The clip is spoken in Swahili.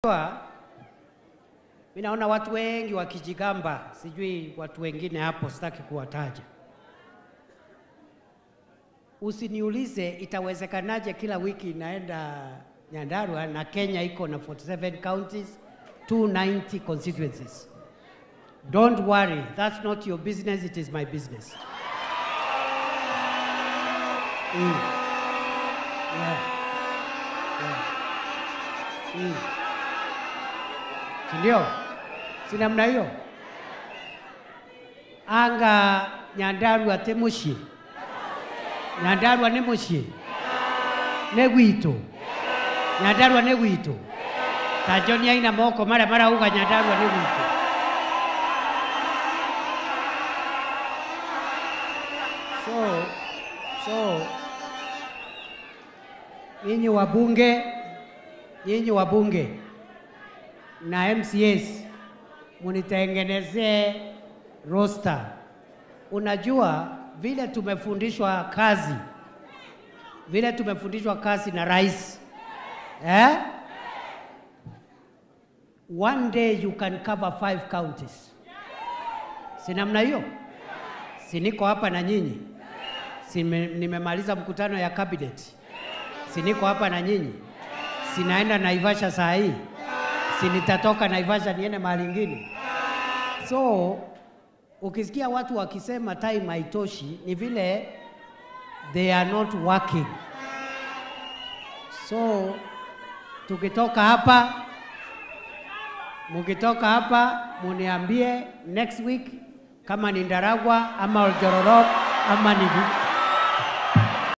Mimi naona watu wengi wakijigamba, sijui watu wengine hapo sitaki kuwataja. Usiniulize itawezekanaje kila wiki naenda Nyandarua na Kenya iko na 47 counties, 290 constituencies. Don't worry, that's not your business, it is my business. Sindio? Sina mna hiyo? Anga Nyandarua temushi. Nyandarua ni mushi. Ne gwito. Nyandarua ne gwito. Tajonia ina moko mara uga Nyandarua ne gwito. So nyinyi wabunge na MCAs munitengenezee roster. Unajua vile tumefundishwa kazi na rais. One day you can cover 5 counties. Sina mna hiyo? Siniko hapa na nyinyi. Nimemaliza mkutano ya cabinet. Siniko hapa na nyinyi. Sinaenda Naivasha saa hii. Nitatoka Naivasha niende mahali ingine. So ukisikia watu wakisema time haitoshi ni vile they are not working. So mukitoka hapa muniambie next week kama ni Ndaragwa ama Oljororok ama ni